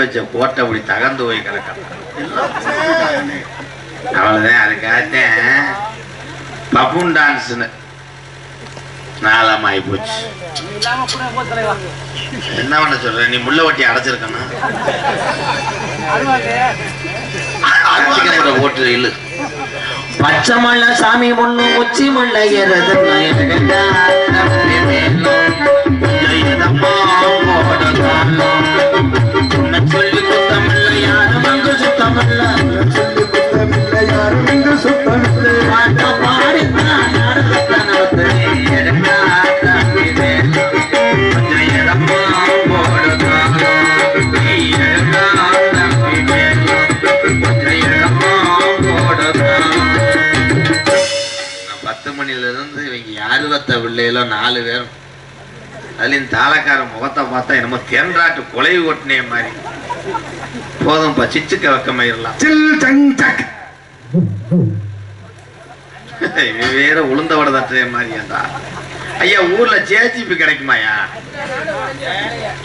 வச்ச கோட்டை அப்படி தகர்ந்து போய் கிடக்க. அவ்வளவுதான். அதுக்காகத்தான் பப்புன் டான்ஸ்னு நாளாம ஆகி போச்சு. என்ன பண்ண சொல்ற? நீ முள்ள வட்டி அடைச்சிருக்கணும். போட்டு இல்லு பச்சை மல்ல சாமி பொண்ணு உச்சி மல்ல ஏறது சொல்லி குத்தமில்ல யாரும் அங்கு சுத்தமில்ல யாரும் இங்கு சுத்தமில்ல பாடித்தான் யாரும் மணிலிருந்து இவங்க யாருவத்த பிள்ளைகளோ 4 பேரும். அதுலயும் தாளக்கார முகத்தை பார்த்தா என்னமோ தேன்றாட்டு கொலை ஓட்டினே மாதிரி. போதும் சிச்சுக்க வெக்கமாயிரலாம். வேற உளுந்த வடை தட்டுற மாதிரியாண்டா. ஐயா ஊர்ல கேஜிபி கிடைக்குமாயா?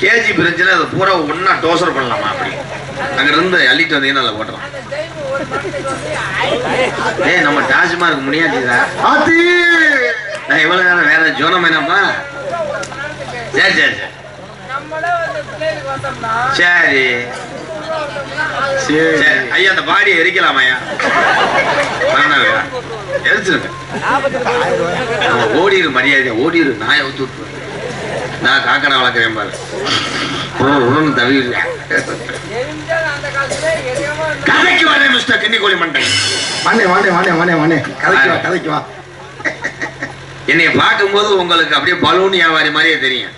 கேஜிபி இருந்துச்சுன்னா அதை பூரா ஒன்னா டோசர் பண்ணலாமா? அப்படி அங்க இருந்து அள்ளிட்டு வந்தீங்கன்னா அதை போட்டுறோம். ஏய் நம்ம டாஸ்மார்க் முடியாதுடா. நான் இவ்வளவு நேரம் வேற ஜோனம் என்னப்பா? சரி சரி சரி சரி சரி ஐயா அந்த பாடியை எரிக்கலாமாயா? எரிச்சிருங்க. ஓடிரு மரியாதை ஓடிரு. நாயை ஊத்து விட்டுருவேன். நான் காக்கடை வளர்க்குறேன் பாரு. தவிர கதைக்கு வரேன் மிஸ்டர் கிண்ணிக்கோழி மண்டை. வானே வானே வானே வானே வானே கதைக்கு வா. என்னைய பார்க்கும்போது உங்களுக்கு அப்படியே பலூன் வியாபாரி மாதிரியே தெரியும்.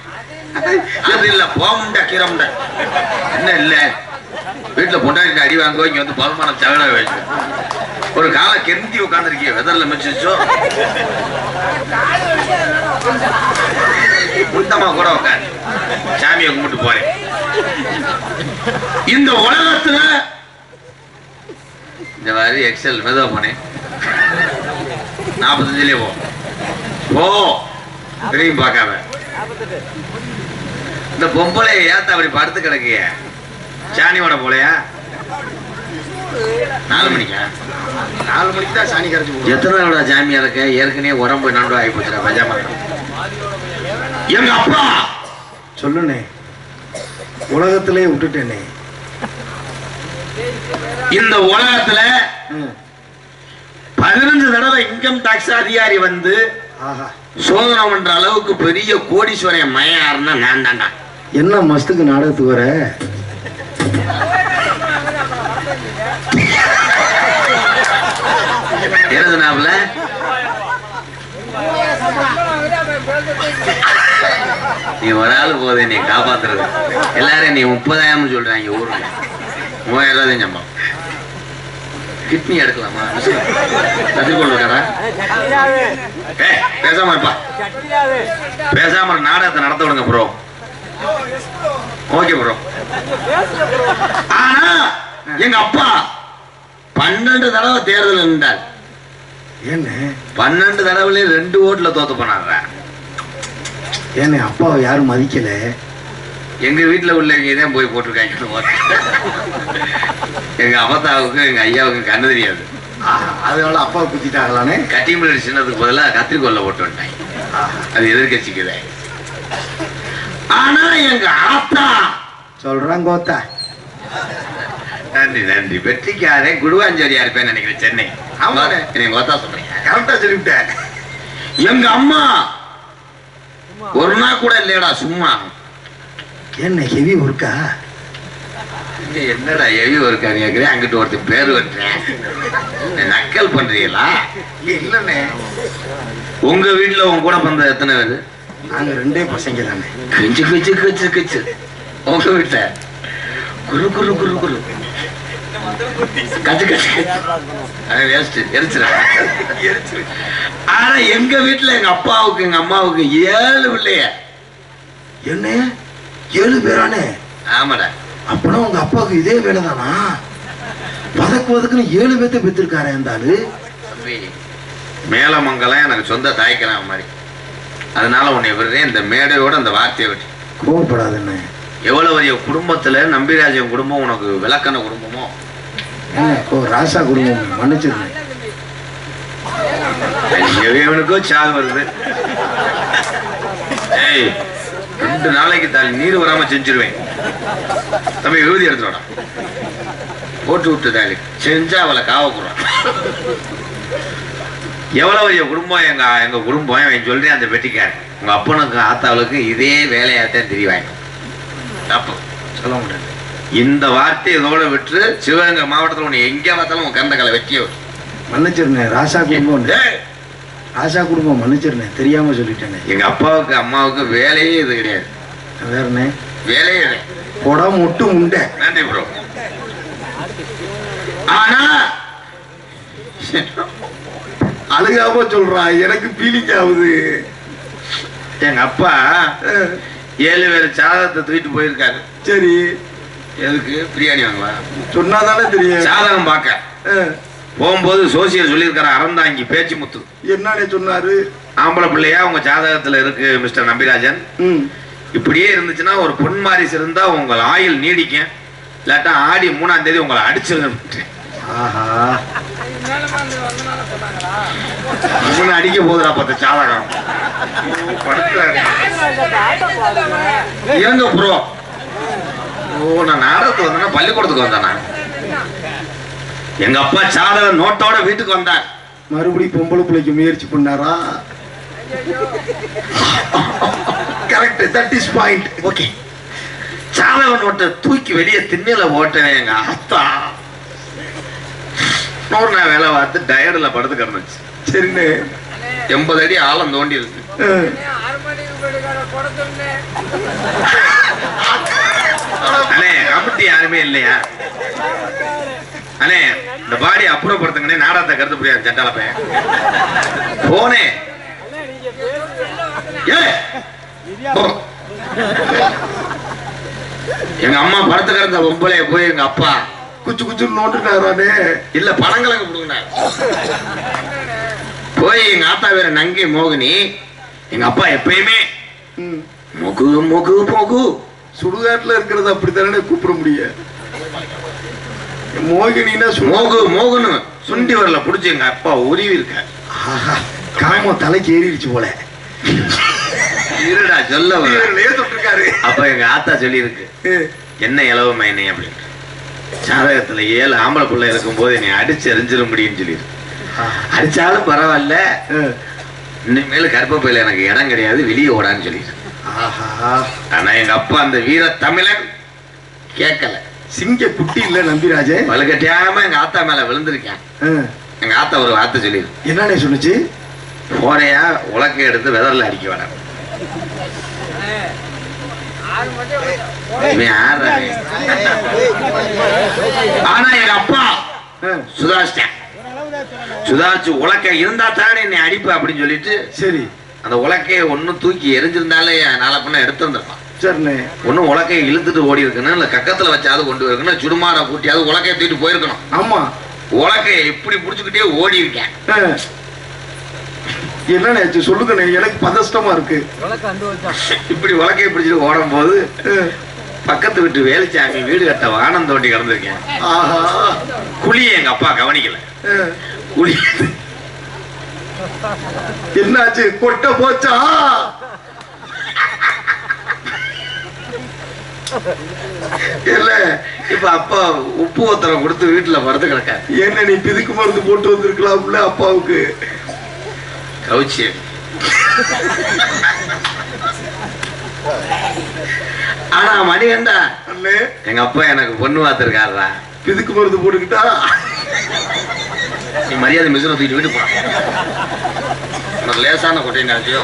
அது இல்ல போமுண்டா கீரமுண்டா என்ன இல்ல வீட்டுல பொண்டாட்டி அடி வாங்குவோம். இங்க வந்து பலமான சகல வச்சு ஒரு காலை கெந்தி உட்காந்துருக்கிய வெதர்ல மிச்சிச்சோ முத்தமா கூட உட்காந்து சாமியை கும்பிட்டு போறேன். இந்த உலகத்துல இந்த மாதிரி எக்ஸல் மெதுவா போனேன். 45லயே போ திரும்பி பார்க்காம. இந்த பொம்பளை ஏத்த அப்படி படுத்து கிடக்கிய சாணியோட போலையா? 4 மணிக்கா? 4 மணிக்கு தான் சாணி கரைச்சு. எத்தனை ஜாமியா இருக்க? ஏற்கனவே உடம்பு நண்டு ஆகி போச்சுடா பஜாமா. எங்க அப்பா சொல்லுனே உலகத்திலே விட்டுட்டேனே. இந்த உலகத்துல 15 தடவை இன்கம் டாக்ஸ் அதிகாரி வந்து சோதனை பண்ற அளவுக்கு பெரிய கோடீஸ்வரன் மயாருன்னா நான் தான்டா. என்ன மஸ்துக்கு நாடகத்துக்கு வர? எழுதுனாப்ல நீ ஒரு ஆள் போதே நீ காப்பாத்துறது. எல்லாரும் நீ 30,000 சொல்றாங்க. ஊர்ல 3000 சம்பளம். கிட்னி எடுக்கலாமா? கத்திரிக்கோள் பேசாம இருப்பா. பேசாம நாடகத்தை நடத்த விடுங்க ப்ரோ. Okay bro. ஆனா எங்க அப்பா 12 தடவை தேர்தல் நின்றார். என்ன 12 தடவை 2 ஓட்டுல தோத்து போனாங்க. ஏன்னு அப்பாவை யாரும் மதிக்கல. எங்க வீட்டுல உள்ளவங்க தான் போய் போட்டிருக்காங்க. எங்க அப்பத்தாவுக்கு எங்க ஐயாவுக்கு கண்ணு தெரியாது. அதனால அப்பாவை குத்திட்டாங்களானே. கட்டிமலி சின்னதுக்கு பதிலாக கத்திரிக்கோல்ல போட்டு வந்துட்டாங்க. அது எதிர்கட்சிக்குதே. ஆனா எங்க ஆத்தா சொல்றாங்க கோத்தா. நன்றி நன்றி. வெற்றிக்காரே குடுவாஞ்சேரியா இருப்பேன்னு நினைக்கிறேன். சென்னை. ஆமா நீங்க கோத்தா சொல்றீங்க. கரெக்டா சொல்லிவிட்டேன். எங்க அம்மா ஒரு நாள் கூட இல்லையடா சும்மா. என்ன ஹெவி ஒர்க்கா? என்னடா ஹெவி ஒர்க்கா கேக்குறேன். அங்கிட்டு ஒருத்தர் பேரு வெட்டுறேன். நக்கல் பண்றீங்களா? இல்லண்ணே. உங்க வீட்டுல உங்க கூட பிறந்த எத்தனை பேரு? நாங்க 2 பசங்க தானே. கிச்சு கிச்சு கிச்சு கிச்சு. உங்க வீட்டுல குரு குரு குரு குரு கச்சு கச்சு கச்சு எரிச்சிரு. ஆனா எங்க வீட்டுல எங்க அப்பாவுக்கு எங்க அம்மாவுக்கு 7 பிள்ளைய. என்ன 7 பேரானே? ஆமாடா. அப்பனா உங்க அப்பாவுக்கு இதே வேலைதானா? வதக்குன்னு 7 பேர்த்த பெற்றிருக்காரு அந்த ஆளு. மேலமங்கலம் எனக்கு சொந்த தாய்க்கலாம் மாதிரி. அதனால உன்னை விடுறேன். இந்த மேடையோட அந்த வார்த்தையை விட்டு கோவப்படாதுன்னு. எவ்வளவு பெரிய குடும்பத்துல நம்பிராஜன் குடும்பம் உனக்கு விளக்கண குடும்பமோ? ஓ ராசா குடும்பம், மன்னிச்சிருந்தேன். இவனுக்கோ சாவு வருது. ஏய் 2 நாளைக்கு தாலி நீர் வராம செஞ்சிருவேன். தம்பி விபூதி எடுத்துடா, போட்டு விட்டு தாலி செஞ்சா அவளை காவக்குறான். எவ்வளவு பெரிய குடும்பம் எங்க குடும்பம் சொல்றேன். அந்த பெட்டிக்காரன் உங்க அப்பனுக்கு ஆத்தாவுக்கு இதே வேலையாத்தான் தெரியவாங்க. அப்ப சொல்ல முடியாது. இந்த வார்த்தை இதோட விட்டு சிவகங்கை மாவட்டத்தில் உன்னை எங்கே பார்த்தாலும் உன் கண்டங்களை வெட்டிய மன்னிச்சிருந்தேன். ராசா குடும்பம், ராசா குடும்பம் மன்னிச்சிருந்தேன், தெரியாம சொல்லிட்டேனே. எங்க அப்பாவுக்கு அம்மாவுக்கு வேலையே இது கிடையாது. வேறனே வேலையே இல்லை. கொடை முட்டு உண்டை. நன்றி ப்ரோ. ஆனா அழுகாம சொல்றான், எனக்கு ஃபீலிங் ஆகுது. எங்க அப்பா 7 பேர் சாதகத்தை தூக்கிட்டு போயிருக்காரு. சரி, எதுக்கு? பிரியாணி வாங்கவா? சொன்னாதானே தெரியும். சாதகம் பார்க்க போகும்போது சோசியல் சொல்லியிருக்காரு, அறந்தாங்கி பேச்சு முத்து. என்னன்னு சொன்னாரு? ஆம்பளை பிள்ளையா உங்க ஜாதகத்துல இருக்கு மிஸ்டர் நம்பிராஜன். இப்படியே இருந்துச்சுன்னா ஒரு பொன் மாரிஸ் இருந்தா உங்கள் ஆயுள் நீடிக்கும், இல்லாட்டா ஆடி 3ஆம் தேதி உங்களை அடிச்சிருங்க. அடிக்க போதுடா 10 சாதகம் இருங்க ப்ரோ. ஓ நான் நாடகத்துக்கு வந்தேன்னா பள்ளிக்கூடத்துக்கு வந்தேனா? எங்க அப்பா சாதகம் நோட்டோட வீட்டுக்கு வந்தார். மறுபடியும் பொம்பளை பிள்ளைக்கு முயற்சி பண்ணாரா? Correct, that is point. Okay, சாதக நோட்டை தூக்கி வெளியே திண்ணில ஓட்டேன். எங்க அத்தா 100 நாள் வேலை பார்த்து டயர்டில் படுத்து கிடந்துச்சு. சரின்னு 80 அடி ஆழம் தோண்டி இருக்கு. அண்ணே கமிட்டி யாருமே இல்லையா? அண்ணே இந்த பாடி அப்புறப்படுத்துங்கண்ணே, நாடகத்தை கருத்து புரியாது சட்டால பையன் போனே. எங்க அம்மா படுத்து கிடந்த பொம்பளைய போய் எங்க அப்பா குச்சு குச்சு நோண்டுனாரானே. இல்ல பணங்களை கொடுங்க போய் எங்க ஆத்தா வேற நங்கை மோகினி. எங்க அப்பா எப்பயுமே மொகு மொகு மொகு. சுடுகாட்டுல இருக்கிறது அப்படித்தானே கூப்பிட முடியும். மோகினா மோகு மோகுன்னு சுண்டி வரல புடிச்சு எங்க அப்பா உருவி இருக்க. காம தலைக்கு ஏறிடுச்சு போல. இருடா சொல்ல தொட்டிருக்காரு. அப்ப எங்க ஆத்தா சொல்லி இருக்கு, என்ன இலவ மைனே அப்படின்னு. சாதகத்துல 7 ஆம்பளை பிள்ளை இருக்கும் போது என்னை அடிச்சு எரிஞ்சிட முடியும்னு சொல்லியிருக்கு. அடிச்சாலும் பரவாயில்ல, இனிமேல் கர்ப்பப்பையில எனக்கு இடம் கிடையாது, வெளியே ஓடான்னு சொல்லியிருக்கு. ஆனா எங்க அப்பா அந்த வீர தமிழன் கேட்கல. சிங்க குட்டி இல்ல நம்பிராஜே, வலுக்கட்டியாம எங்க ஆத்தா மேல விழுந்திருக்கேன். எங்க ஆத்தா ஒரு வார்த்தை சொல்லியிருக்கு. என்னன்னு சொல்லுச்சு? போறையா உலக்கை எடுத்து வெதர்ல அடிக்க வேணாம். ஆனா எங்க அப்பா சுதாரிச்சிட்டேன். சுதாரிச்சு உலக்கை இருந்தா தானே என்னை அடிப்ப அப்படின்னு சொல்லிட்டு, சரி அந்த உலக்கையை ஒன்னும் தூக்கி எரிஞ்சிருந்தாலே நாளை பண்ண எடுத்துருந்துருப்பான். சரிண்ணே, ஒன்னும் உலக்கையை இழுத்துட்டு ஓடி இருக்கணும், இல்ல கக்கத்துல வச்சாவது கொண்டு இருக்கணும், சுடுமாட கூட்டியாவது உலக்கையை தூக்கிட்டு போயிருக்கணும். ஆமா, உலக்கையை இப்படி புடிச்சுக்கிட்டே ஓடி இருக்கேன். என்ன சொல்லுங்க, எனக்கு பதஷ்டமா இருக்கு. இப்படி உலக்கையை பிடிச்சிட்டு ஓடும் போது பக்கத்து வீட்டு வேலுச்சாமி வீடு கட்ட வானம் தோண்டி கிடந்திருக்கேன். குழியை எங்க அப்பா கவனிக்கல. குழி என்னாச்சு? கொட்ட போச்சா? இல்ல, இப்ப அப்பா உப்பு ஒத்தரம் கொடுத்து வீட்டுல படுத்து கிடக்க. என்ன நீ பிதுக்கு மருந்து போட்டு வந்திருக்கலாம்ல அப்பாவுக்கு. கவுச்சி ஆனா மணிகண்டா எங்க அப்பா எனக்கு பொண்ணு பார்த்திருக்காரா. பிதுக்கு மருந்து போட்டுக்கிட்டா நீ மரியாதை மிஷினை தூக்கிட்டு வீட்டு போன. உனக்கு லேசான கொட்டையோ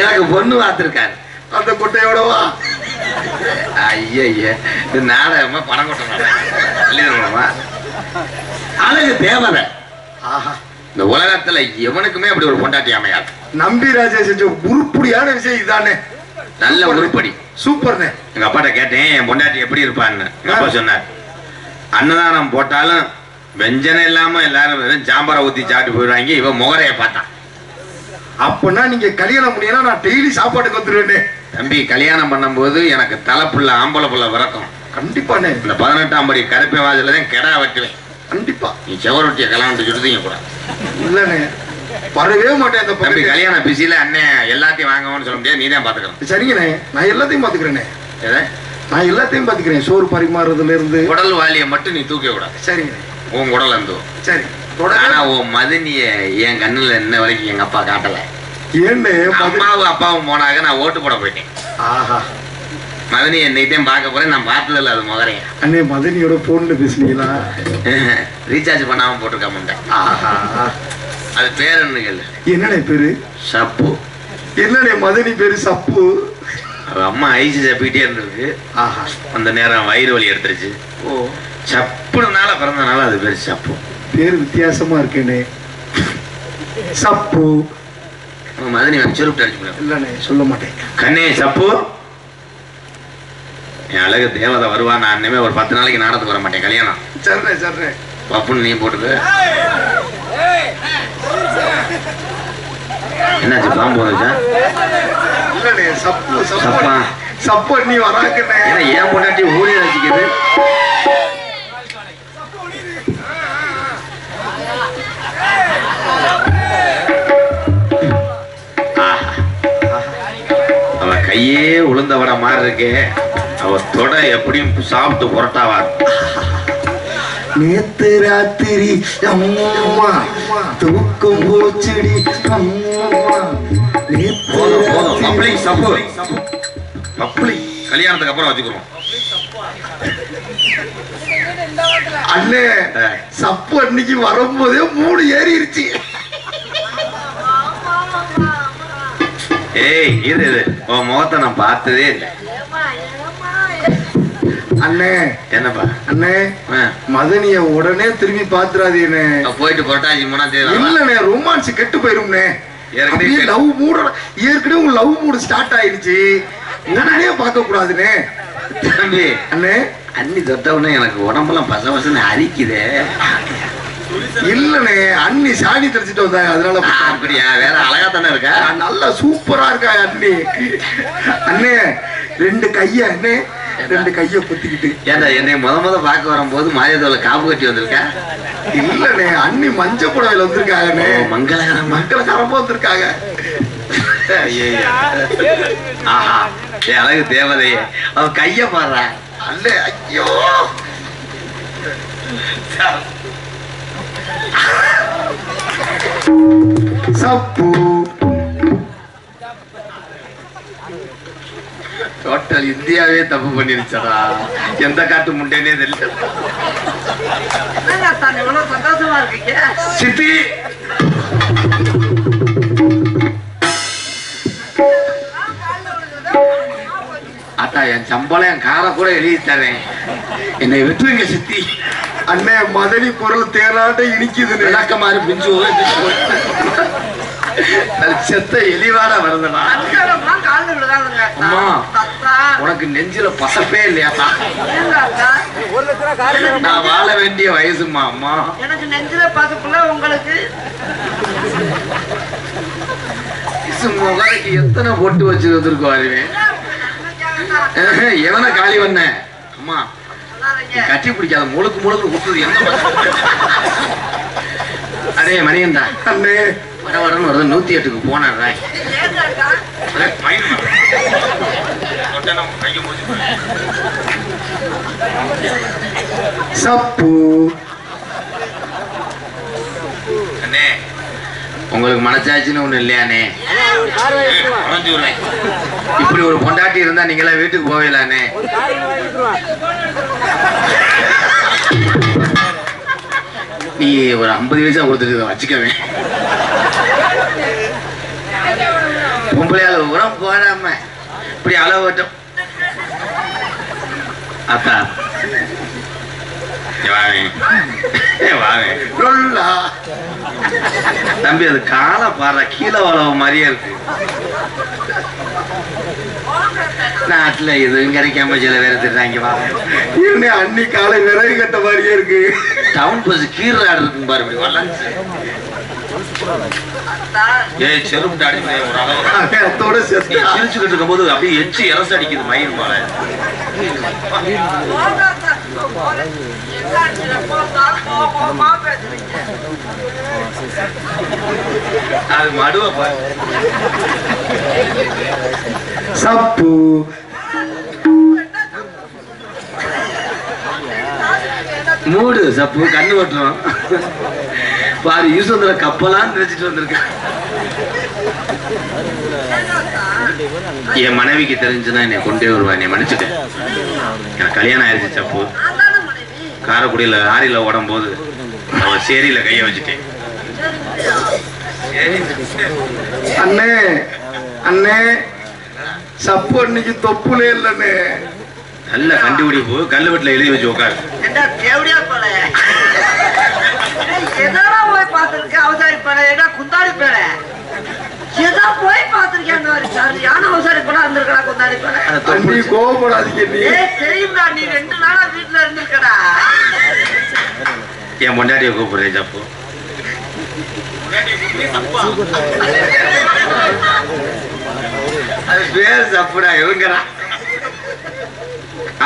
எனக்கு பொண்ணு பார்த்திருக்காரு. அந்த கொட்டையோடவா? ஐய இது நாடகமா பணம் கொட்டமா அழகு தேவதை. இந்த உலகத்துல எவனுக்குமே அப்படி ஒரு பொண்டாட்டி அமையாது. நம்பிராஜா செஞ்ச உருப்படியான விஷயம் இதானே. நல்ல உருப்படி, சூப்பர்னே. எங்க அப்பாட்ட கேட்டேன் என் பொண்டாட்டி எப்படி இருப்பான்னு. எங்க அப்பா சொன்னார், அன்னதானம் போட்டாலும் வெஞ்சனை இல்லாம எல்லாரும் வெறும் சாம்பாரை ஊத்தி சாப்பிட்டு போயிடுவாங்க, இவன் முகரைய பார்த்தான். அப்பனா நீங்க கல்யாணம் பண்ணினா நான் டெய்லி சாப்பாட்டுக்கு வந்துருவேனே. தம்பி கல்யாணம் பண்ணும்போது எனக்கு தலைப்புள்ள ஆம்பளை புள்ள விறக்கும். கண்டிப்பாண்ணே. இந்த 18ஆம் படி கருப்பை வாதில தான் கெடா வெட்டுவேன். கண்டிப்பா. நீ செவரொட்டியை கல்யாணம் சுடுதீங்க கூட இல்லண்ணே, வரவே மாட்டேன் அந்த தம்பி. கல்யாண பிஸியில அண்ணன் எல்லாத்தையும் வாங்கணும்னு சொல்ல முடியாது, நீ தான் பாத்துக்கணும். சரிங்கண்ணே, நான் எல்லாத்தையும் பாத்துக்கிறேனே. எதை? நான் எல்லாத்தையும் பாத்துக்கிறேன், சோறு பரிமாறுறதுல இருந்து. குடல் வாலியை மட்டும் நீ தூக்க கூடாது. சரிங்க. உன் குடல் இருந்து. சரி. ஆனா உன் மதனிய என் கண்ணுல இன்ன வரைக்கும் எங்க அப்பா காட்டல. ஏன்னு அம்மாவும் அப்பாவும் போனாக நான் ஓட்டு போட போயிட்டேன். ஆஹா, மதனி என்னைத்தான் பார்க்க போறேன், நான் பார்த்ததில்ல அது முதலையா. அண்ணே மதனியோட போன்ல பேசுனீங்களா? ரீசார்ஜ் பண்ணாம போட்டிருக்க மாட்டேன். ஆஹா, அது பேர் என்ன கேளு. என்னண்ணே பேரு? சப்பு. என்னண்ணே மதனி பேரு சப்பு? அவ அம்மா ஐசி சப்பிக்கிட்டே இருந்திருக்கு. ஆஹா, அந்த நேரம் வயிறு வலி எடுத்துருச்சு. ஓ, சப்புனால பிறந்தனால அது பேர் சப்பு. பேரு வித்தியாசமா இருக்கேனே. சப்பு. மதனி சுருப்பிட்டு அடிச்சு. இல்லண்ணே சொல்ல மாட்டேன். கண்ணே சப்பு, என் அழகு தேவதை வருவா. நான் இனிமே ஒரு 10 நாளைக்கு நாடத்துக்கு வர மாட்டேன். கல்யாணம் சரிண்ணே சரிண்ணே. பப்புன்னு நீ போட்டுக்க. என்னாச்சு, பாம்பு வந்துச்சா? இல்லண்ணே சப்பு சப்பா. சப்பு நீ வராக்கண்ணே. ஏன்னா ஏன் பொண்டாட்டி ஊழிய வச்சுக்குது. அவ கையே உளுந்த வட மாதிரி இருக்கே, அவ தொடை எப்படியும் சாப்பிட்டு புரட்டாவா. நேத்து ராத்திரி அம்மா தூக்கம் போச்சுடி அம்மா. பப்ளிக் சப்பு. பப்ளிக் கல்யாணத்துக்கு அப்புறம் வச்சுக்கிறோம். அண்ணே சப்பு அன்னைக்கு வரும்போதே 3 ஏறிடுச்சு. ஏய் இது உன் முகத்தை நான் பார்த்ததே இல்லை. அண்ணே என்னப்பா? அண்ணே மதனிய உடனே திரும்பி பாத்துறாதீனே. போயிட்டு புரட்டாசி 3ஆம் தேதி இல்லண்ணே, ரொமான்ஸ் கெட்டு போயிரும்னே. ஏற்கனவே லவ் மூட ஏற்கனவே உங்க லவ் மூடு ஸ்டார்ட் ஆயிடுச்சு. உடனே பார்க்க கூடாதுனே. தம்பி அண்ணே அண்ணி தொட்டவுடனே எனக்கு உடம்பெல்லாம் பச பசன்னு அரிக்குதே. இல்லண்ணே, அண்ணி சாணி தெளிச்சிட்டு வந்தாங்க, அதனால. அப்படியா? வேற அழகா தானே இருக்கா? நல்லா சூப்பரா இருக்கா அண்ணி. அண்ணே 2 கைய அண்ணே 2 கைய குத்திக்கிட்டு. ஏன்டா என்னை முத பார்க்க வரும்போது மாயத்தோல காப்பு கட்டி வந்திருக்கா? இல்லண்ணே, அண்ணி மஞ்ச புடவையில வந்திருக்காங்கண்ணே. மங்களகரமா வந்திருக்காங்க. ஆஹா, என் அழகு தேவதையே, அவ கைய பாடுறா. அல்ல, ஐயோ சப்பு. டோட்டல் இந்தியாவே தப்பு பண்ணிருச்சடா. எந்த காட்டு முட்டைனே தெரியல. சந்தோஷமா இருக்கீங்க சித்தி. அத்தா என் சம்பளம் என் காரை கூட எழுதி தரேன், என்னை விட்டுருங்க சித்தி. அண்ணே மதனி குரல் தேனாட்ட இனிக்குது. விளக்க மாதிரி பிஞ்சு செத்த எலிவாட வருதுடா. அம்மா உனக்கு நெஞ்சில பசப்பே இல்லையாத்தா? நான் வாழ வேண்டிய வயசுமா அம்மா. எனக்கு நெஞ்சில பசப்புல உங்களுக்கு முகரைக்கு எத்தனை பொட்டு வச்சு வந்திருக்கோம் அறிவேன். எவனை காலி பண்ண அம்மா? கட்டி பிடிக்காத முழுக்கு முழுக்கு குத்துது என்ன? அதே மணியன்டா அண்ணே வர வரன்னு வருது. 108க்கு போனேன். சப்பு. அண்ணே உங்களுக்கு மனசாட்சின்னு ஒண்ணு இல்லையானே? இப்படி ஒரு பொண்டாட்டி இருந்தா நீங்களா வீட்டுக்கு போவீங்களானே? நீ ஒரு 50 வயசா கொடுத்துட்டு வச்சுக்கவே. பொம்பளையால உரம் போடாம இப்படி அளவு வட்டும். அத்தா தம்பி அது கால பாடுற கீழே வளவு மாதிரியே இருக்கு. நாட்டுல எதுவும் கிடைக்காம சில பேர் திட்டுறாங்க. வாங்க அன்னி காலை விறகு கட்ட மாதிரியே இருக்கு. டவுன் பஸ் கீரை இருக்குன்னு பாரு. ஏய் செருப்பு அடி ஒரு அளவு அதோட சேர்த்து சிரிச்சுக்கிட்டு இருக்கும்போது அப்படியே எச்சி இறசு அடிக்குது மயில் போல. அது மடுவ பாரு. சப்பு மூடு சப்பு கண்ணு ஓட்டுறோம் பாரு. யூசுந்திர கப்பலான்னு நினைச்சிட்டு வந்திருக்கேன். என் மனைவிக்கு தெரிஞ்சுன்னா என்னை கொண்டே வருவா. என்னை மன்னிச்சுட்டு எனக்கு கல்யாணம் ஆயிடுச்சு சப்பு. காரைக்குடியில ஆரியில ஓடும் போது அவன் சேரியில கைய வச்சுட்டேன். அண்ணே அண்ணே சப்பு அன்னைக்கு தொப்புலே இல்லண்ணே. நல்ல கண்டுபிடிப்பு. கல்லு வீட்டுல எழுதி வச்சு உட்காரு. என்ன தேவடியா போல எதனா போய் பார்த்திருக்க அவசாரி போல என்ன குந்தாடி போல எதா போய் பார்த்திருக்கேன். யானை அவசாரி போல இருந்திருக்கா குந்தாடி போல. அண்ணி கோவப்படாதீங்க நீ. தெரியும்டா நீ 2 நாளா வீட்டுல இருந்திருக்கடா. என் பொண்டாட்டிய கூப்பிடுறேன் சப்பு. அது பேர் சப்புடா. எவங்கடா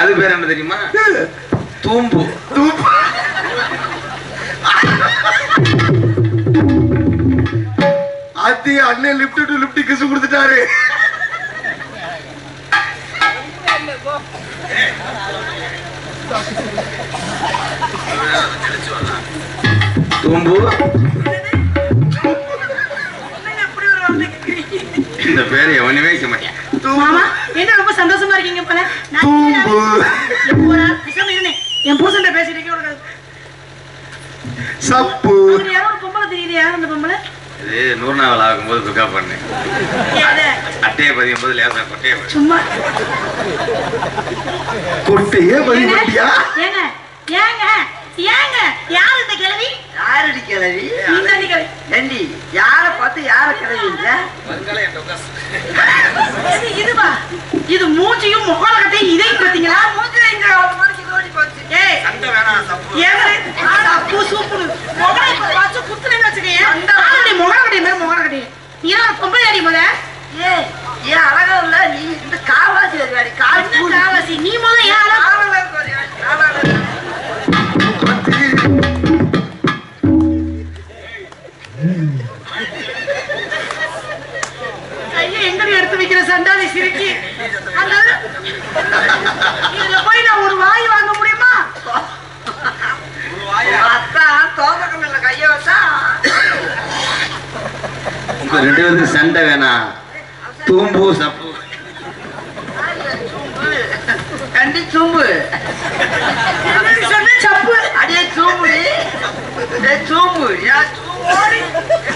அது பேர் என்ன தெரியுமா? தூம்பு. தூப்பு அது அண்ணன் லிப்ட் டு லிப்ட் கிசு கொடுத்துட்டாரு. தூம்பு இந்த பேர் எவனுமே வைக்க மாட்டேன். மாமா என்ன ரொம்ப சந்தோஷமா இருக்கீங்க போல. தூம்பு என் புருஷன் பேசிட்டு சப்பு யாரோ ஒரு பொம்பளை தெரியுது. யார் அந்த பொம்பளை? இது 100 நாவல் ஆகும்போது பிக்கப் பண்ணேன். அட்டையை பதியும் போது லேசா கொட்டையை சும்மா கொட்டையே பதிவு பண்ணியா? ஏங்க ஏங்க ஏங்க யார் இந்த கிழவி? யாரடி கிளவி? இந்த கிழவி ஏண்டி யார பார்த்து யார கிளவிங்க? இதுவா? இது மூஞ்சியும் முகலகத்தையும் இதையும் பார்த்தீங்களா? மூஞ்சில எங்க ஒரு மணிக்கு ஓடி போச்சு. ஏய் சண்டை வேணாம் சப்பு. ஏங்க சப்பு சூப்புடு முகலை வச்சு குத்துறேன்னு வச்சுக்கேன். ஆனந்தி முகலகட்டை மேல முகலகட்டை. நீ ஒரு பொம்பளை அடி முத. ஏய் ஏன் அழகா இல்ல நீ? இந்த காவாசி வருவாடி. என்ன காவாசி? நீ முத ஏன் அழகா? கையை எங்கடி எடுத்து வைக்கிற சண்டாதி சிரிக்கி? அந்த இதுல போய் நான் ஒரு வாய் வாங்க முடியுமா? அத்தான் தோசைக்கல்ல கைய வச்சா உங்க 2 பேருக்கு சண்டை வேணாம். தூம்பு சப்பு. கண்டி சூம்பு சொன்ன சப்பு அடியே சூம்பு சூம்பு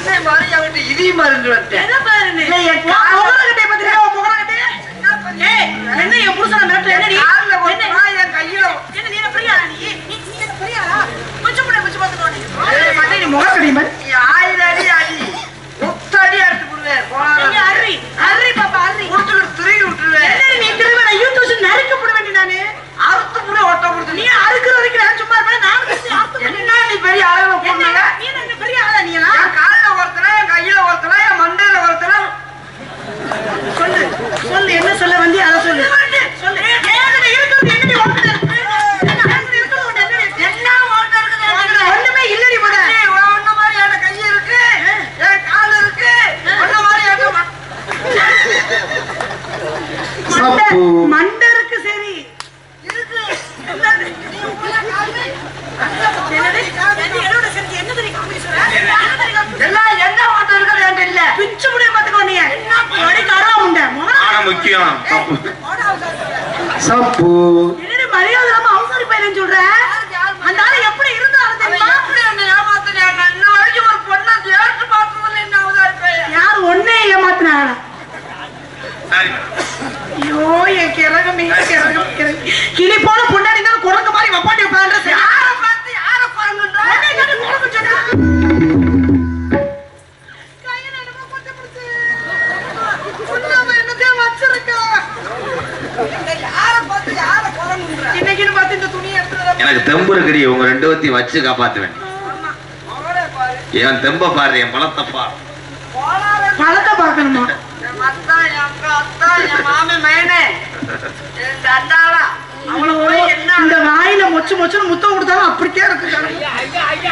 என்ன மாதிரி அவன் இதையும் மருந்து வந்தேன். என்ன பாருன்னு இல்லை, என் கால் முகலகட்டை பத்திரிக்கா முகலகட்டை. ஏய் என்ன என் புருஷனை மிரட்டுற? என்ன நீ கால்ல ஒரு என்ன நாய் என் கையில என்ன நீ என்ன பிரியா? நீ என்ன பிரியா? கொஞ்சம் கூட கொஞ்சம் பார்த்துக்கோ. நீ முகலகட்டை மாதிரி நீ 1000 அடி அடி 10 அடி எடுத்து விடுவேன். நீங்க அர்ரி அர்ரி பாப்பா அர்ரி கொடுத்துட்டு திரும்பி விட்டுருவேன். என்ன நீ திரும்ப நான் யூடியூப்ல நறுக்க போட வேண்டிய நானு அறுத்து கூட ஒட்ட கொடுத்து நீ அறுக்குற வரைக்கும் நான் சும்மா இருப்பேன். நான் அறுத்து என்ன நீ பெரிய அளவு போடுங்க. நீ என்ன பெரிய ஆளா நீ எல்லாம்? என் கால்ல ஒருத்தர என் கையில ஒருத்தர என் மண்டையில ஒருத்தர சொல்லு சொல்லு என்ன சொல்ல வந்தி அதை சொல்லு சொல்லு. ஏங்கடி இருக்குது எங்கடி ஓடுது? ஏங்கடி இருக்குது உன்ட என்ன ஓட்ட இருக்குது? ஒண்ணுமே இல்லடி போட. ஒன்ன மாதிரி என் கை இருக்கு என் கால் இருக்கு ஒன்ன மாதிரி சப்பு மண்டை இருக்கு சரி இருக்கு. எல்லாம் என்ன ஓட்ட இருக்குது என்கிட்ட இல்ல. பிச்சு முடிய பாத்துக்கோ நீ. அடி கரா உண்டை ஆனா முக்கியம் சப்பு. சப்பு என்னடி மரியாதை இல்லாம அவசரி பையன் சொல்ற? அந்த ஆளு எப்படி இருந்தாலும் அவன் தெரியுமா? எப்படி என்னை ஏமாத்தினான்? நான் இன்ன வரைக்கும் ஒரு பொண்ணை தேர்த்து பார்த்ததில்லை. என்ன அவதா இருப்பேன்? யார் ஒன்னே ஏமாத்தினாரா? சரி. ஐயோ என் கிழமை கிளி போல பொண்டாடி தான் குரங்கு மாதிரி வப்பாட்டி உட்கார்ந்து யாரை பார்த்து யாரை பாருங்கன்ற? யாரை பார்த்து யாரை பாருங்கன்ற? இன்னைக்கு பார்த்து இந்த துணியை எடுத்து எனக்கு தெம்பு இருக்குடி. உங்க 2 பேத்தையும் வச்சு காப்பாத்துவேன். அவரே பாரு. என் தெம்ப பாரு, என் பழத்தப்பா. பழத்தை பார்க்கணுமா? என் அத்தான், எங்க அத்தான், என் மாமி மயனே, எங்க அண்டாளா, அவ்வளவு போய் என்ன இந்த வாயில மொச்சு மொச்சுன்னு முத்தம் கொடுத்தாலும் அப்படித்தான் இருக்கு. ஐயோ, ஐயோ,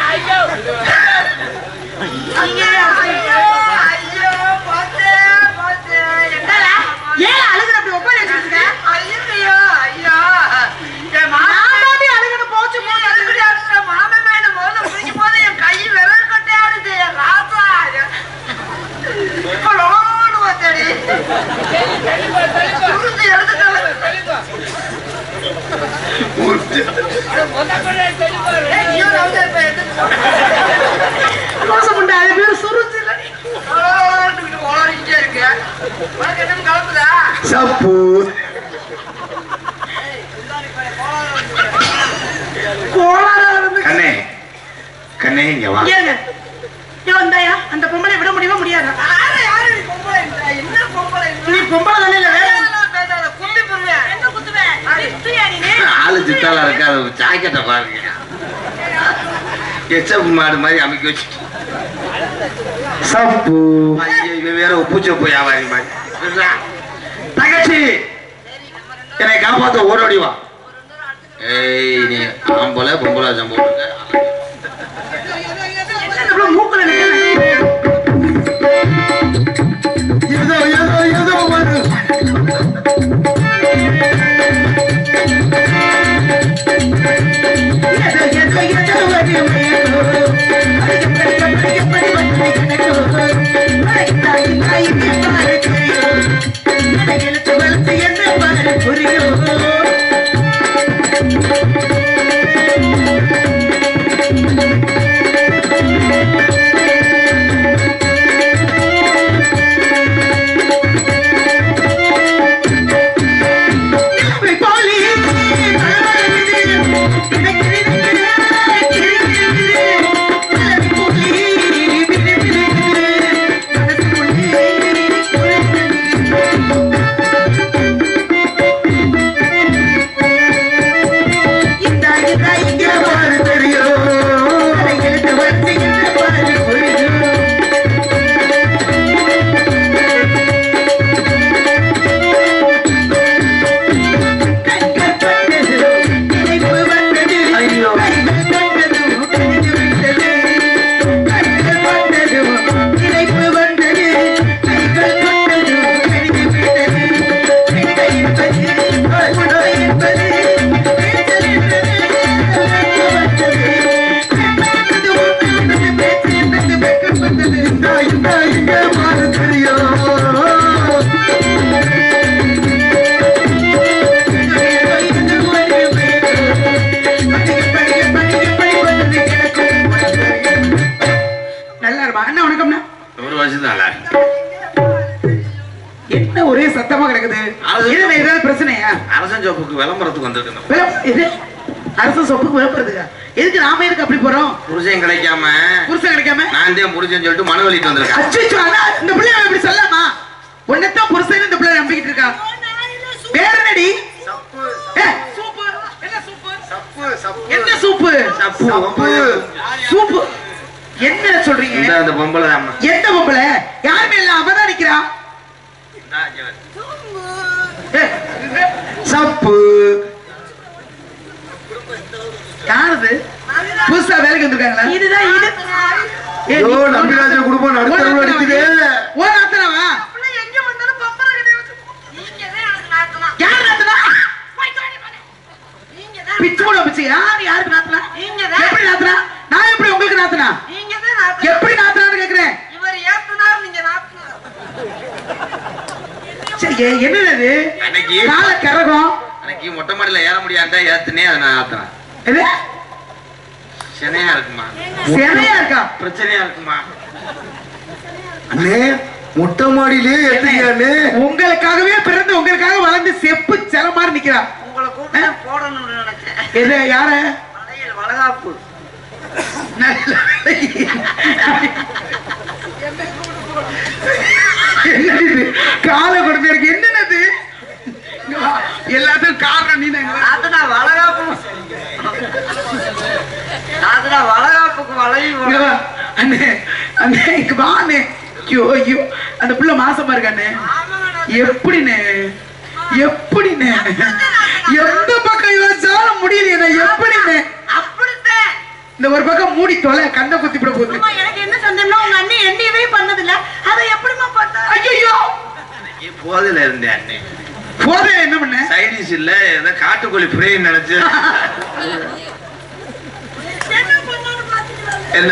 ஐயோ, போச்சே, போச்சே. என்னடா? ஏன் அழுகுற அப்படி ஒப்பாரி வச்சிருக்க? ஐயோ, ஐயோ. என் நான் தாண்டி அழுகுன போச்சு போச்சு. மாமி மயனை முதல்ல பிடிக்கும் போது என் கை விரல் கொட்டையாடுது. என் ராசா இப்பளோடு வச்சடி சுருத்தி எடுத்துட்டு ரோசமுண்டை அது பேர் சுருச்சு இல்லடி. ஓடிக்கிட்டே இருக்கு. உனக்கு என்னன்னு கலப்புதா? சப்பு கோளாறா இருந்து கண்ணே, கண்ணே இங்க வா. ஏங்க ஏன் வந்தாயா? அந்த பொம்பளை விட முடியுமா முடியாதா? யாரு நீ பொம்பளை? என்ன பொம்பளை? நீ பொம்பளை தானே இல்ல வேற பேசாத, குத்தி போடுவேன். என்ன குத்துவேன்? ஆளு சித்தாளா இருக்காது, ஜாக்கெட்டை பாருங்க. எச்சப்பு மாடு மாதிரி அமைக்க வச்சு. சப்பு இவன் வேற பூச்சப்பு வியாபாரி மாதிரி. தங்கச்சி, என்னை காப்பாத்த ஓடோடி வா. ஏய், நீ ஆம்பளை பொம்பளை சம்பளம் மூக்குல ஏதோ ஏதோ ஏதோ ஒரு என்ன ஒரே சத்தமா கிடக்குது? ஏதாவது பிரச்சனையா? அரசன் ஜோப்புக்கு விளம்பரத்துக்கு வந்திருக்கணும். அரசன் சொப்புக்கு விளம்பரத்துக்கா? எதுக்கு நாம எதுக்கு அப்படி போறோம்? புருஷன் கிடைக்காம நான் தான் புருஷன் சொல்லிட்டு மனு வெளியிட்டு வந்திருக்கேன். அச்சோ, இந்த பிள்ளைய எப்படி சொல்லாமா? உன்னைத்தான் புருஷன் இந்த பிள்ளை நம்பிக்கிட்டு இருக்கா. வேற என்னடி? என்ன சூப்பு? சூப்பு என்ன சொல்றீங்க? இந்த பொம்பளை எந்த பொம்பளை? யாருமே இல்ல, அவதான் நிக்கிறா. சப்பு யாருது? புதுசா வேலைக்கு வந்திருக்காங்களா? இதுதான் இது. ஐயோ, நம்பிராஜ குடும்பம் நடுத்தரவு அடிக்குதே. ஓ நாத்தனவா? எங்க வந்தாலும் பம்பரை கிடையாது. நீங்க தான் எனக்கு நாத்தனா. யார் நாத்தனா? நீங்க தான். பிச்சு போட பிச்சு. யாருக்கு நாத்தனா? நீங்க தான். எப்படி நாத்தனா? நான் எப்படி உங்களுக்கு நாத்தனா? நீங்க தான் நாத்தனா. எப்படி நாத்தனான்னு கேக்குறேன். இவர் ஏத்துனார், நீங்க நாத்தனா. சரி, என்னது அன்னைக்கு கால கரகம்? அன்னைக்கு மொட்டை மாடியில ஏற முடியாதா ஏத்துனே அதை நான் ஆத்துறேன். எது சென்னையா இருக்குமா? சேனையா இருக்கா? பிரச்சனையா இருக்குமா? அண்ணே, மொட்டை மாடியிலே ஏத்துறியாண்ணே? உங்களுக்காகவே பிறந்து உங்களுக்காக வளர்ந்து செப்பு செல மாதிரி நிக்கிறா. உங்களை கூப்பிட்டு போடணும்னு நினைச்சேன். எது யார? மலையில் வளகாப்பு. கால கொடுத்து இருக்கு. என்னது எல்லாத்துக்கும் காரணம் நீ தான். நாத்தனா வளகாப்பு. நாத்தனா வளகாப்புக்கு வளையும். அண்ணே அண்ணே இங்க வாண்ணே. ஐயோ ஐயோ அந்த புள்ள மாசமா இருக்கு அண்ணே. எப்படிண்ணே எப்படிண்ணே எந்த பக்கம் யோசிச்சாலும் முடியலையே. எப்படிண்ணே அப்படித்தான் இந்த ஒரு பக்கம் மூடி தொலை கண்ணை குத்தி விட போகுது. எனக்கு என்ன சந்தேகம்னா உங்க அண்ணன் எண்ணெயவே பண்ணதில்ல, அதை எப்படிமா பண்ண? ஐயோ போதில இருந்தேன் அண்ணே. போதே என்ன பண்ண? சைடிஸ் இல்ல ஏதோ காட்டுக்கோழி ஃப்ரை நினைச்சு. என்ன பண்ணாலும் பாத்துக்கலாம். என்ன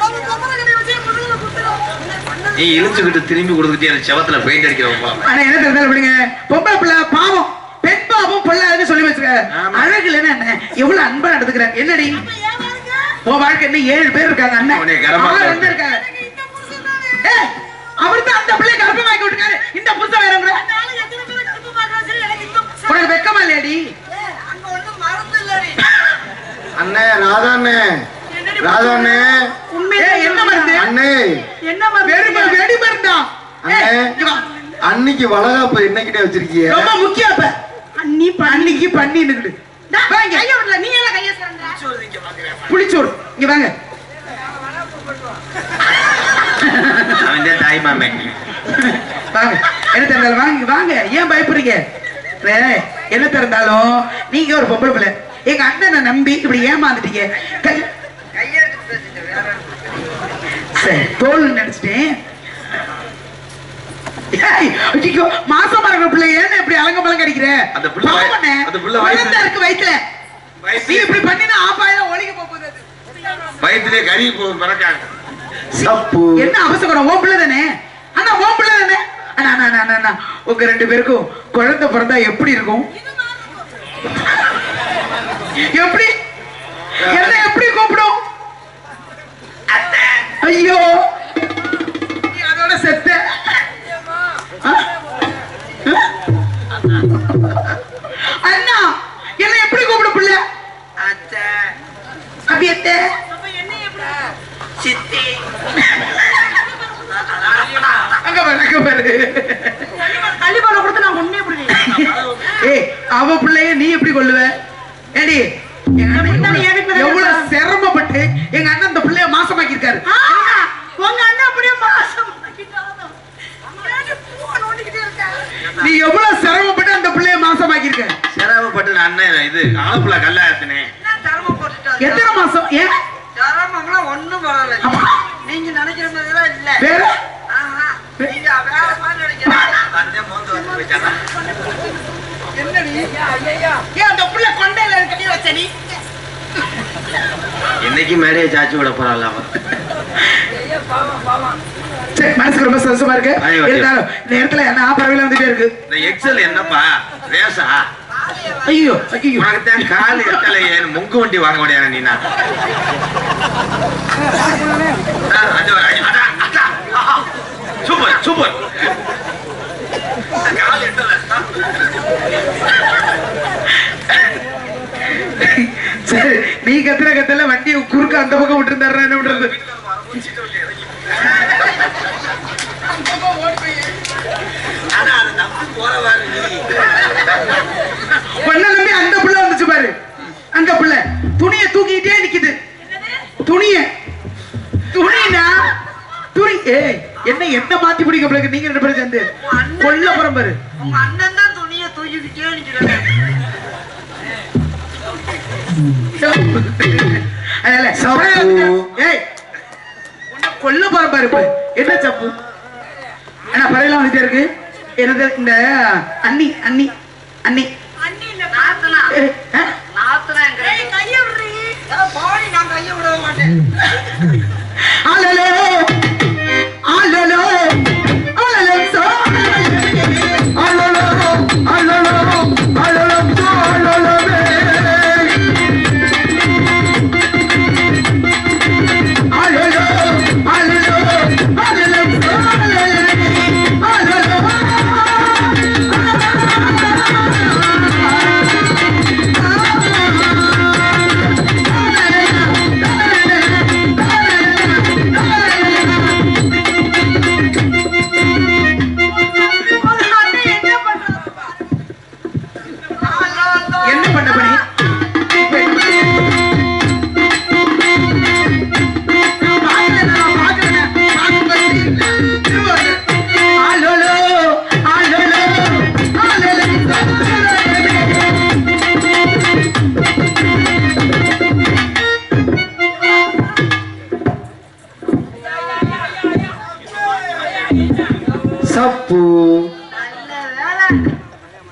அவங்க கமலகனை வச்சு முதுகுல குத்துறோம். நீ இழுச்சுக்கிட்டு திரும்பி கொடுத்துட்டு எனக்கு செவத்துல பெயிண்ட் அடிக்கிறவங்க. ஆனா என்ன தெரிஞ்சாலும் விடுங்க. பொம்பளை பிள்ளை பாவம், பெண் பாவம் பொல்லாதுன்னு சொல்லி வச்சுக்க. அழகு இல்லைன்னா என்ன எவ்வளவு அன்பா நடந்துக்கிறாங்க. என்னடி உன் வாழ்க்கை என்ன 7 பேர் இருக்காங்க அண்ணன். இருக்காங்க அவர் தான் அந்த பிள்ளை கர்ப்பமாக்கி விட்டுருக்காரு. இந்த புதுசா வேற உனக்கு வெக்கமா இல்லையாடி? அங்க ஒண்ணு மறந்து இல்லடி. அண்ணே ராதாண்ணே ராதாண்ணே என்ன மருந்து? அண்ணே என்ன மருந்து? வெடி மருந்தா? அன்னைக்கு வளகாப்ப என்னகிட்ட வச்சிருக்கீங்க? ரொம்ப முக்கியம். அப்ப அன்னைக்கு பண்ணி நிக்குது. கைய விடல, நீ எல்லாம் கைய சரண்டா. புளிச்சோறு இங்க வாங்க. அவன் தாய் மாமே. வாங்க என்ன தெரிந்தாலும் வாங்க வாங்க. ஏன் பயப்படுறீங்க? என்ன தெரிந்தாலும் நீங்க ஒரு பொம்பளை பிள்ளை. எங்க அண்ணனை நம்பி இப்படி ஏமாந்துட்டீங்க. கையெழுத்து பேசிட்டு வேற சரி தோல் நினைச்சிட்டேன். மாசமா இருக்கிற பிள்ளை ஏன்னு இப்படி அலங்க பழங்க அடிக்கிற? அந்த பிள்ளை இருக்கு வயிற்றுல. நீ இப்படி பண்ணினா ஆப்பாயிரம் ஒளிக்க போகுது. வயிற்றுலயே கறி பிறக்காங்க. என்ன அவசரம்? ஓ பிள்ளை தானே. ஆனா ஓ பிள்ளை தானே. அண்ணா உங்க 2 பேருக்கும் குழந்தை பிறந்தா எப்படி இருக்கும்? எப்படி என்ன எப்படி கூப்பிடும்? ஐயோ நீ அதோட செத்த. அண்ணா என்ன எப்படி கூப்பிடும் பிள்ளை? அத்தை அபியத்தை அப்ப என்ன எப்படி? சித்தி அங்க பாரு. கள்ளிப்பாலை கொடுத்து நான் உண்மையை பிடிக்கிறேன். ஏய் அவ பிள்ளைய நீ எப்படி கொள்ளுவ? ஏடி எவ்வளவு சிரமப்பட்டு எங்க அண்ணன் அந்த பிள்ளைய மாசமாக்கி இருக்காரு. உங்க அண்ணன் அப்படியே மாசம் நீ எவ்வளவு சிரமப்பட்டு அந்த பிள்ளைய மாசமாக்கி இருக்க? சிரமப்பட்டு அண்ணன் இது ஆலப்புழா கல்லாத்தினே. தரமம் போட்டுட்டு எத்தனை மாசம்? ஏன் தரமம்லாம் ஒண்ணும் பரவாயில்ல. நீங்க நினைக்கிற மாதிரிலாம் இல்ல. வேற நீங்க வேற மாதிரி நினைக்கிறீங்க. என்னடி? ஏன் அந்த பிள்ளை கொண்டையில கட்டி வச்ச நீ? என்னைக்கு மேடையை சாச்சி விட போறாள் அவன். சரி மனசுக்கு ரொம்ப சந்தோஷமா இருக்கு. இருந்தாலும் இந்த இடத்துல என்ன பறவையில வந்துட்டே இருக்கு. இந்த எக்ஸல் என்னப்பா ரேசா? ஐயோ ஐயோ உனக்குத்தான் கால் எட்டலையே. முங்கு வண்டி வாங்க முடியாது நீனா? Super super. கால் எட்டல. சரி நீ கத்துல வண்டியை குறுக்க அந்த பக்கம் விட்டு இருந்தாரு. என்ன பண்றது? பொண்ண நம்பி அந்த புள்ள வந்துச்சு பாரு. அந்த புள்ள துணியை தூக்கிட்டே நிக்குது. துணினா துணி. என்ன என்ன மாத்தி பிடிக்க பிள்ளைக்கு நீங்க 2 பேரும் சேர்ந்து கொல்ல புறம் பாரு. உங்க அண்ணன் தான் துணியை தூக்கிக்கிட்டே நிக்கிறாரு. கொல்ல போற பாரு. என்ன சப்பு? ஆனா பறையெல்லாம் வந்துட்டே இருக்கு. என்னது இந்த அண்ணி அண்ணி அண்ணி நாத்தனா நாத்தனா கைய விடுறீ. பாடி நான் கைய விட மாட்டேன். ஆலலோ ஆலலோ ஆலலோ சோ ஆலலோ ஆலலோ ஆலலோ சோ ஆலலோ ஆலலோ ஆலலோ ஆலலோ சோ ஆலலோ ஆலலோ சப்பு நல்ல வேலை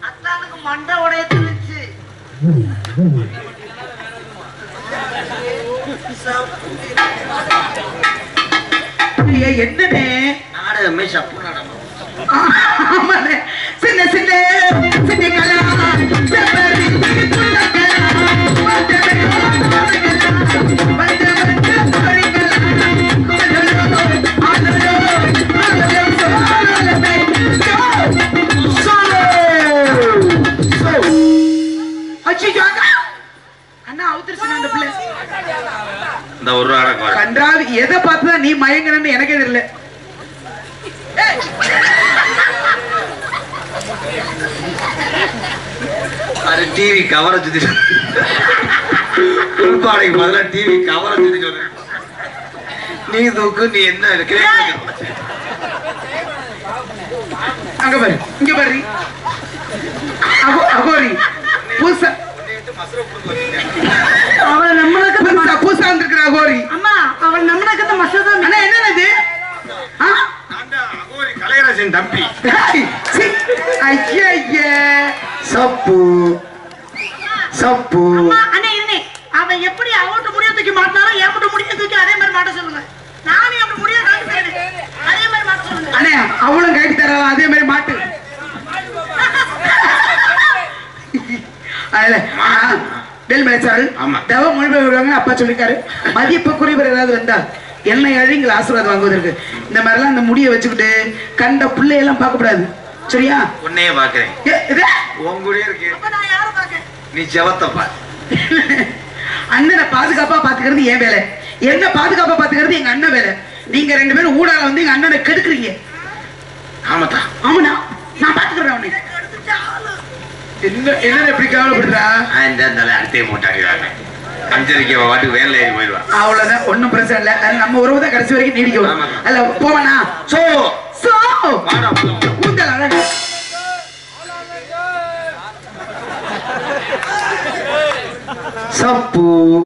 அத்தானுக்கு மண்டை உடைய தெரிஞ்சு என்னனே நாடகமே சப்பு நாடகம். ஆமாண்ணே. சின்ன சின்ன சின்ன கலா செவ்வரி புள்ளக்கலா அண்ணா அவுத்துருச்சு அந்த பிள்ளை இந்த ஒரு நாடகம் கன்றாவி. எதை பார்த்துதான் நீ மயங்கன்னு எனக்கே தெரியல. அது டிவி கவரை சுத்தி உள்பாடைக்கு பதிலா டிவி கவரை சுத்தி சொல்ற. நீ தூக்கு, நீ என்ன இருக்கிற அங்க பாரு, இங்க பாரு. அகோரி பூசா அவள் நம்மளுக்கு பூசா வந்திருக்கிற அகோரி. அம்மா அவள் நம்மளுக்கு மசூதா அண்ணா என்னது? கலையரசன் தம்பி. ஐயா சப்பு சப்பு. அண்ணே இருந்தே அவன் எப்படி அவட்ட முடிய தூக்கி மாட்டினாலும் ஏப்பட்ட முடிய தூக்கி அதே மாதிரி மாட்ட சொல்லுங்க. நானே அப்படி முடிய காட்டுறேன் அதே மாதிரி மாட்ட சொல்லுங்க. அண்ணே அவளும் கைட்டு தர அதே மாதிரி மாட்டு. தவ மொழிபெயர்வாங்க அப்பா சொல்லிருக்காரு. மதிப்பு குறைவர் ஏதாவது வந்தா என்னை அழிங்கள் ஆசீர்வாதம் வாங்குவதற்கு. இந்த மாதிரிலாம் அந்த முடியை வச்சுக்கிட்டு கண்ட பிள்ளையெல்லாம் பார்க்க கூடாது. சரியா? உன்னையே பாக்குறேன். உன் கூடயே இருக்கேன். அப்ப நான் யாரை பார்க்க? நீ செவத்தப்பா. அண்ணனை பாதுகாப்பா பாத்துக்கிறது என் வேலை. என்ன பாதுகாப்பா பாத்துக்கிறது எங்க அண்ணன் வேலை. நீங்க ரெண்டு பேரும் ஊடால வந்து எங்க அண்ணனை கெடுக்குறீங்க. ஆமாத்தா. ஆமாண்ணா நான் பாத்துக்கிறேன் அவனை. என்ன எப்படி கவலைப்படுறா? இந்த அடுத்தைய மூட்டாங்க. அஞ்சரிக்கை வாட்டுக்கு வேலை ஏறி போயிடுவா. அவ்வளவுதான், ஒன்னும் பிரச்சனை இல்லை. அது நம்ம உறவு தான் கடைசி வரைக்கும் நீடிக்கும். அல்ல போவானா? சோ சோ வாடா கூந்தல் அழகு. சப்பு